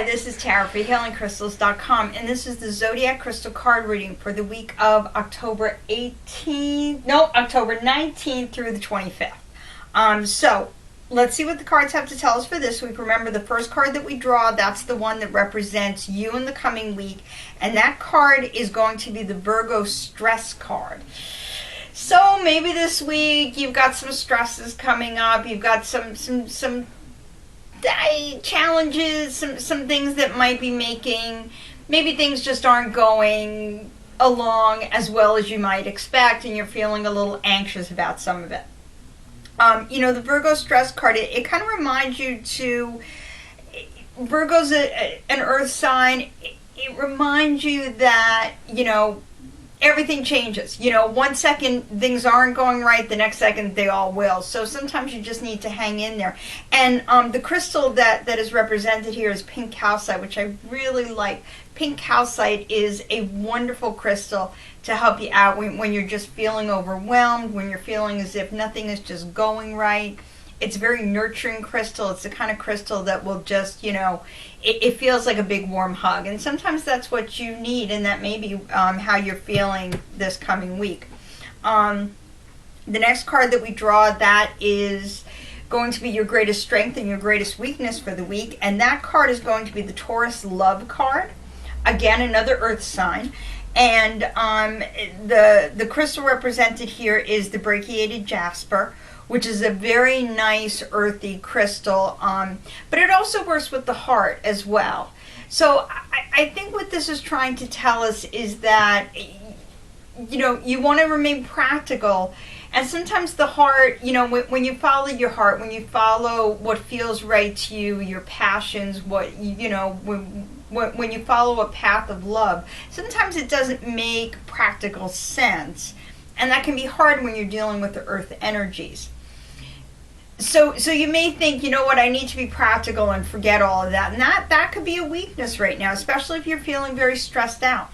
Hi, this is Tara for HealingCrystals.com, and this is the Zodiac Crystal Card reading for the week of October 19th through the 25th. So, let's see what the cards have to tell us for this week. Remember, the first card that we draw, that's the one that represents you in the coming week, and that card is going to be the Virgo Stress card. So, maybe this week you've got some stresses coming up, you've got some challenges, some things that might be making, maybe things just aren't going along as well as you might expect, and you're feeling a little anxious about some of it. The Virgo Stress card, it kind of reminds you to, Virgo's an earth sign, it reminds you that, everything changes. 1 second things aren't going right, the next second they all will. So sometimes you just need to hang in there. And the crystal that is represented here is pink calcite, which I really like. Pink calcite is a wonderful crystal to help you out when you're just feeling overwhelmed, when you're feeling as if nothing is just going right. It's a very nurturing crystal. It's the kind of crystal that will just, it feels like a big warm hug. And sometimes that's what you need, and that may be how you're feeling this coming week. The next card that we draw, that is going to be your greatest strength and your greatest weakness for the week. And that card is going to be the Taurus Love card. Again, another earth sign. And the crystal represented here is the brachiated jasper, which is a very nice earthy crystal, but it also works with the heart as well. So I think what this is trying to tell us is that, you want to remain practical, and sometimes the heart, when you follow your heart, when you follow what feels right to you, your passions, when you follow a path of love, sometimes it doesn't make practical sense, and that can be hard when you're dealing with the earth energies. So you may think, I need to be practical and forget all of that. And that could be a weakness right now, especially if you're feeling very stressed out.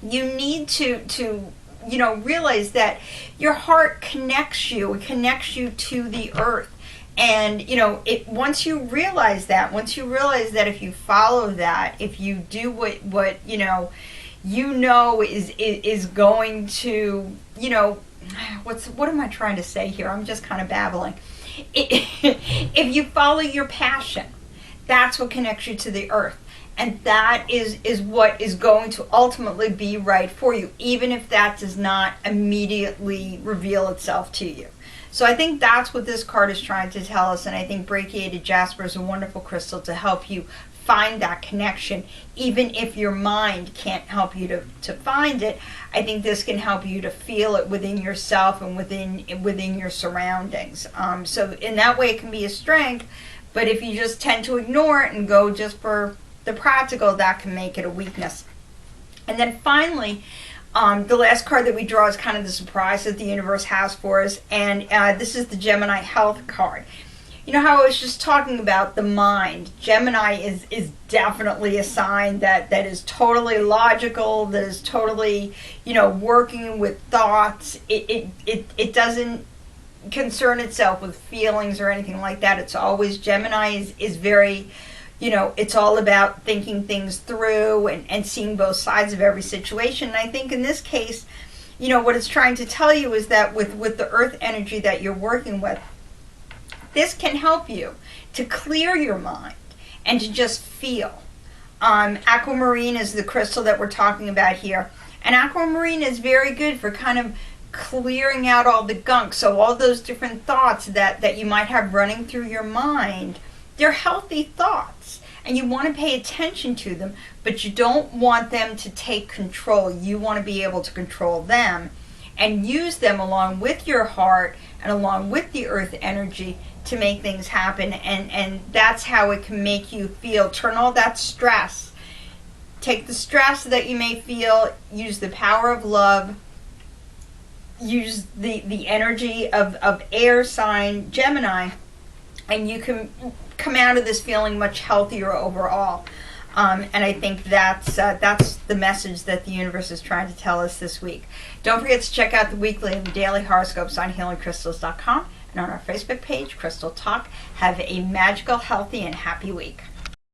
You need to realize that your heart connects you. It connects you to the earth. And, once you realize that if you follow that, if you do what is going to, what am I trying to say here? I'm just kind of babbling. If you follow your passion, that's what connects you to the earth, and that is what is going to ultimately be right for you, even if that does not immediately reveal itself to you. So I think that's what this card is trying to tell us, and I think brachiated jasper is a wonderful crystal to help you find that connection, even if your mind can't help you to find it. I think this can help you to feel it within yourself and within your surroundings. So in that way it can be a strength, but if you just tend to ignore it and go just for the practical, that can make it a weakness. And then finally, the last card that we draw is kind of the surprise that the universe has for us, and this is the Gemini Health card. How I was just talking about the mind. Gemini is definitely a sign that is totally logical, that is totally, working with thoughts. It doesn't concern itself with feelings or anything like that. It's always, Gemini is very, it's all about thinking things through and seeing both sides of every situation. And I think in this case, what it's trying to tell you is that with the earth energy that you're working with, this can help you to clear your mind and to just feel. Aquamarine is the crystal that we're talking about here. And aquamarine is very good for kind of clearing out all the gunk. So all those different thoughts that you might have running through your mind, they're healthy thoughts. And you want to pay attention to them, but you don't want them to take control. You want to be able to control them and use them along with your heart and along with the earth energy to make things happen, and that's how it can make you feel. Turn all that stress, take the stress that you may feel, use the power of love, use the energy of air sign Gemini, and you can come out of this feeling much healthier overall. And I think that's the message that the universe is trying to tell us this week. Don't forget to check out the weekly and the daily horoscopes on HealingCrystals.com and on our Facebook page, Crystal Talk. Have a magical, healthy, and happy week.